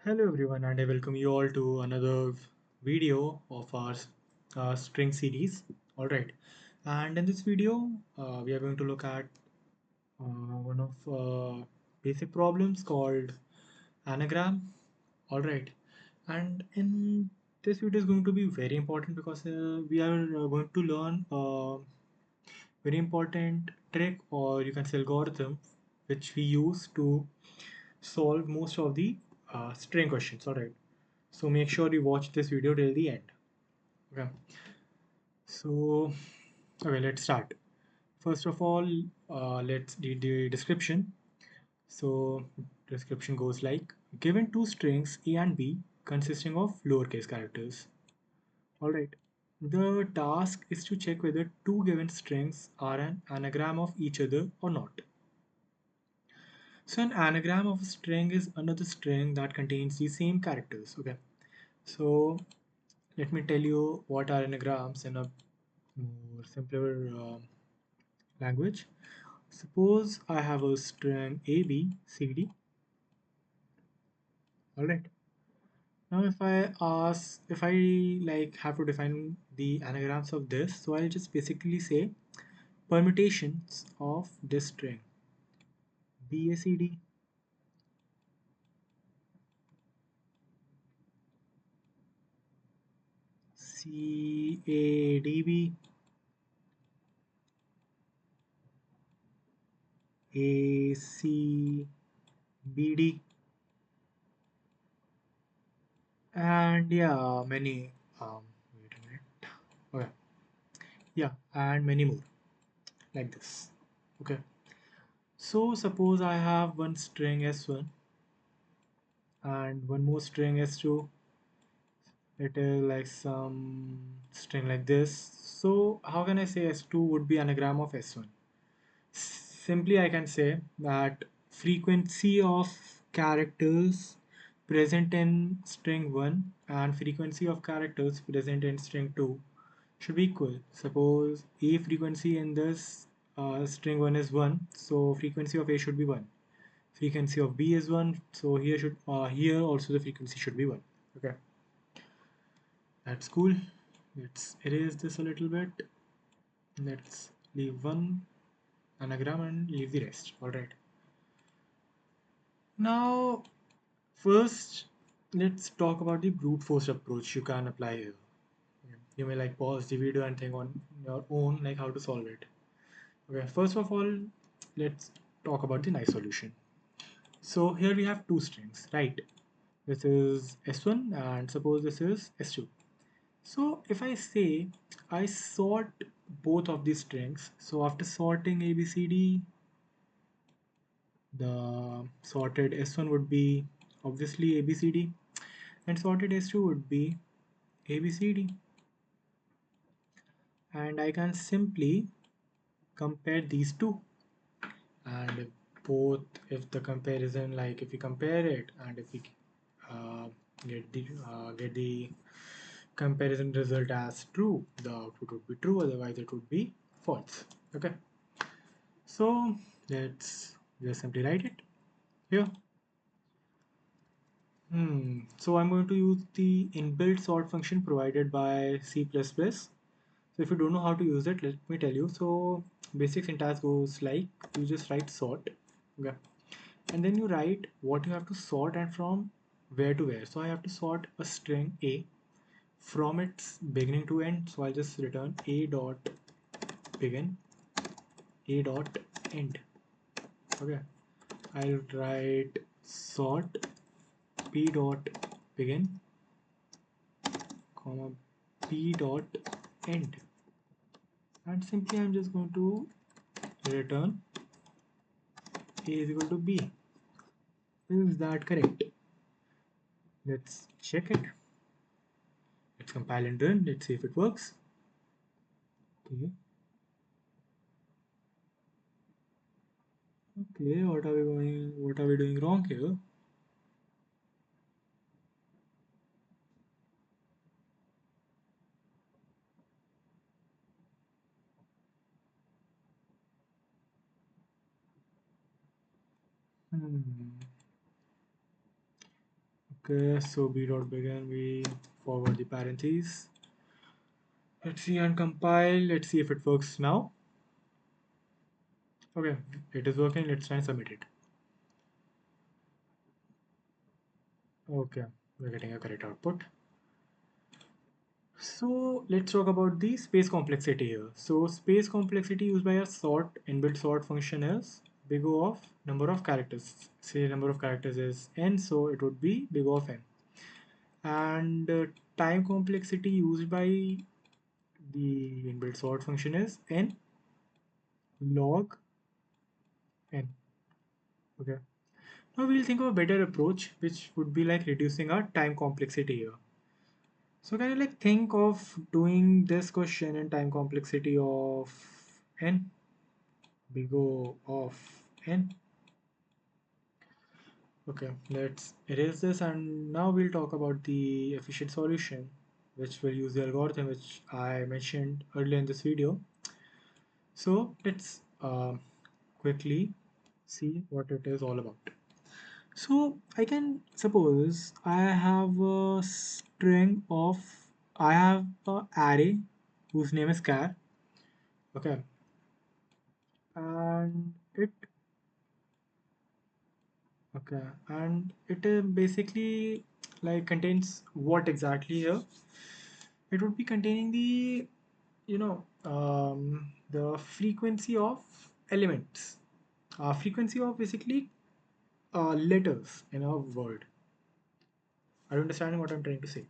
Hello everyone, and I welcome you all to another video of our string series. All right, and in this video, we are going to look at one of basic problems called anagram. All right, and in this video is going to be very important because we are going to learn a very important trick, or you can say algorithm, which we use to solve most of the string questions. All right. So make sure you watch this video till the end. Okay. So, okay, let's start. First of all, let's read the description. So, description goes like given two strings A and B consisting of lowercase characters. All right. The task is to check whether two given strings are an anagram of each other or not. So, an anagram of a string is another string that contains the same characters. Okay. So, let me tell you what are anagrams in a more simpler language. Suppose I have a string A, B, C, D. All right. Now, if I like have to define the anagrams of this, so I'll just basically say permutations of this string B, A, C, D. C, A, D, B, A, C, B, D, and yeah, many. Wait a minute. Okay, yeah, and many more like this. Okay. So suppose I have one string s1 and one more string s2. It is like some string like this. So how can I say s2 would be anagram of s1? Simply I can say that frequency of characters present in string 1 and frequency of characters present in string 2 should be equal. Suppose a frequency in this string 1 is 1, so frequency of a should be 1. Frequency of b is 1, so here also the frequency should be 1. Okay, that's cool. Let's erase this a little bit. Let's leave one anagram and leave the rest. All right, now first let's talk about the brute force approach you can apply here. You may like pause the video and think on your own like how to solve it. Okay, first of all, let's talk about the nice solution. So here we have two strings, right? This is s1 and suppose this is s2. So if I say I sort both of these strings, so after sorting A, B, C, D, the sorted S1 would be obviously A, B, C, D, and sorted S2 would be A, B, C, D. And I can simply compare these two. And if both, if the comparison, like if we compare it and if we uh, get the comparison result as true, the output would be true, otherwise it would be false. Okay, so let's just simply write it here. So I'm going to use the inbuilt sort function provided by C++. So if you don't know how to use it, let me tell you. So basic syntax goes like you just write sort, okay, and then you write what you have to sort and from where to where. So I have to sort a string A from its beginning to end. So I'll just return A dot begin, A dot end. Okay, I'll write sort P dot begin, comma P dot end, and simply I'm just going to return A is equal to B. Is that correct? Let's check it. Let's compile and run. Let's see if it works. Okay. Okay, what are we doing wrong here? Hmm. Okay, so b dot begin, we forward the parentheses. Let's see and compile. Let's see if it works now. Okay, it is working. Let's try and submit it. Okay, we're getting a correct output. So let's talk about the space complexity here. So space complexity used by a sort inbuilt sort function is big O of number of characters. Say number of characters is n, so it would be big O of n. And time complexity used by the inbuilt sort function is n log n. Okay. Now we'll think of a better approach, which would be like reducing our time complexity here. So can you like think of doing this question in time complexity of n? Big O of n. Okay, let's erase this and now we'll talk about the efficient solution, which will use the algorithm which I mentioned earlier in this video. So let's quickly see what it is all about. So I can suppose I have a string of, I have a array whose name is char. Okay, and it okay, and it basically like contains what exactly here? It would be containing the the frequency of elements, frequency of basically letters in a word. Are you understanding what I'm trying to say?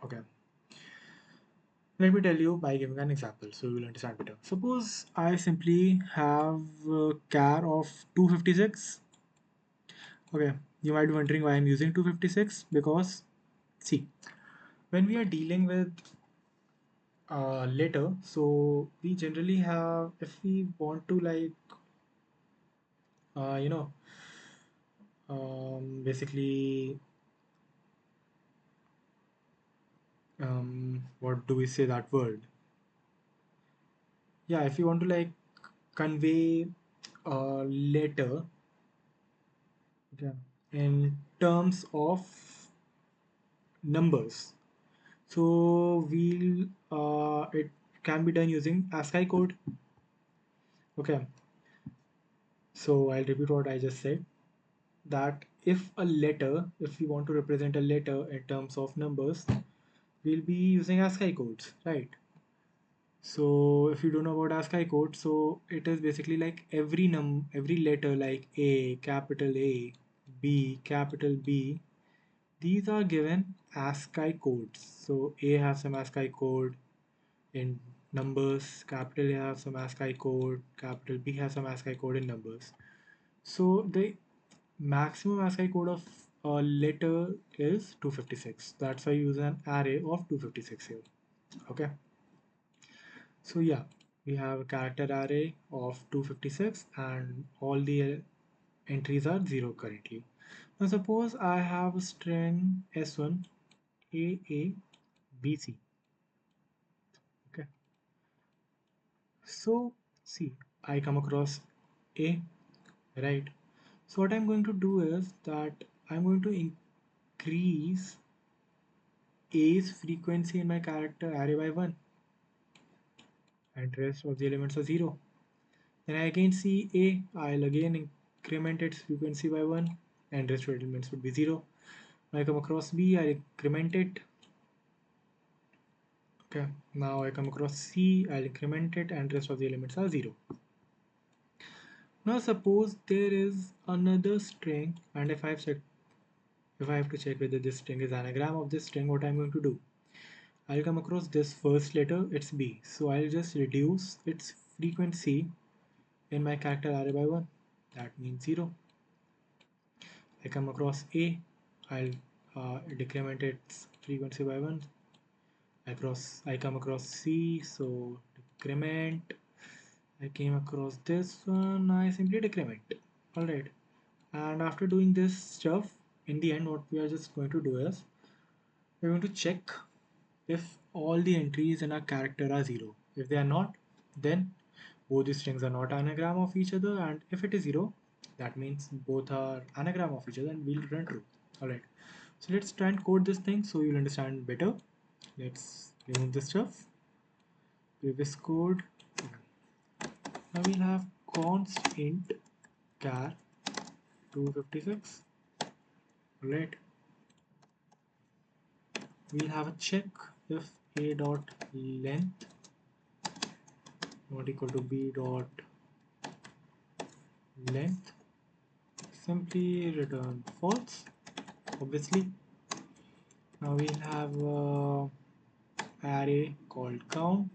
Okay. Let me tell you by giving an example so you will understand better. Suppose I simply have a char of 256. Okay, you might be wondering why I'm using 256 because see, when we are dealing with letter, so we generally have, if we want to like, uh, you know, basically, what do we say that word? Yeah, if you want to like convey a letter, okay, in terms of numbers. So we'll it can be done using ASCII code. Okay, so I'll repeat what I just said. That if a letter, if we want to represent a letter in terms of numbers, we'll be using ASCII codes, right? So if you don't know about ASCII code, so it is basically like every letter like A, capital A, B, capital B, these are given ASCII codes. So A has some ASCII code in numbers, capital A has some ASCII code, capital B has some ASCII code in numbers. So the maximum ASCII code of a letter is 256. That's why I use an array of 256 here. Okay. So yeah, we have a character array of 256 and all the entries are 0 currently. Now suppose I have a string s1 a, b, c. Okay. So see, I come across a, right? So what I'm going to do is that I'm going to increase a's frequency in my character array by 1 and rest of the elements are 0. Then I again see A, I'll again increment its frequency by 1 and rest of elements would be 0. Now I come across B, I increment it. Okay, now I come across C, I'll increment it and rest of the elements are 0. Now suppose there is another string and if I have to check whether this string is anagram of this string, what I'm going to do? I'll come across this first letter, it's B. So I'll just reduce its frequency in my character array by 1. That means 0. I come across A, I'll decrement its frequency by 1. I come across C, so decrement. I came across this one, I simply decrement. Alright, and after doing this stuff, in the end, what we are just going to do is we're going to check if all the entries in our character are 0. If they are not, then both the strings are not anagram of each other, and if it is 0, that means both are anagram of each other and we'll return true. Alright, So let's try and code this thing so you'll understand better. Let's remove this stuff. Previous code. Now we'll have const int char 256. Right. We'll have a check if a dot length not equal to b dot length. Simply return false. Obviously. Now we'll have a array called count.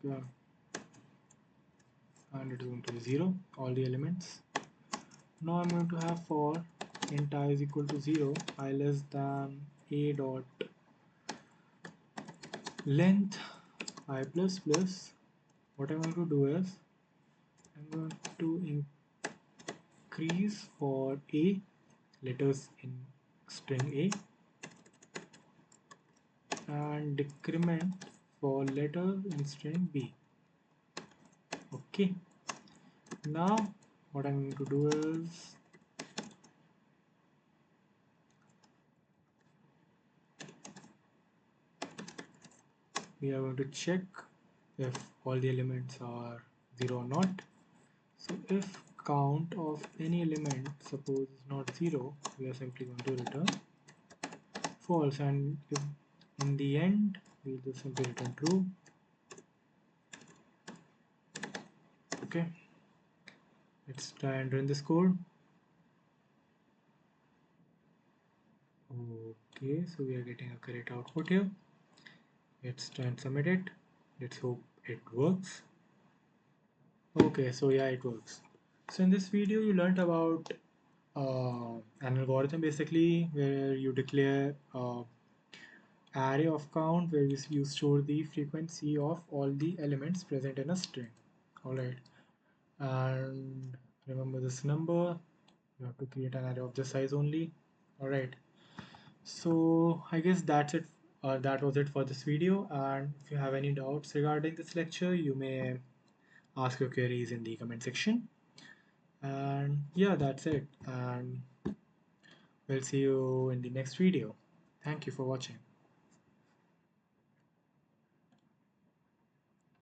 Yeah. And it is going to be 0, all the elements. Now I'm going to have for int I is equal to 0, I less than a dot length I plus plus. What I'm going to do is I'm going to increase for a letters in string a and decrement for letters in string b. Okay. Now what I'm going to do is we are going to check if all the elements are 0 or not. So if count of any element suppose is not 0, we are simply going to return false, and if in the end we'll just simply return true. Okay, let's try and run this code. Okay, so we are getting a correct output here. Let's try and submit it. Let's hope it works. Okay, so yeah, it works. So in this video you learned about an algorithm basically where you declare array of count where you store the frequency of all the elements present in a string. Alright, and remember this number, you have to create an array of this size only. Alright, so I guess that's it. That was it for this video, and if you have any doubts regarding this lecture you may ask your queries in the comment section. And yeah, that's it, and we'll see you in the next video. Thank you for watching.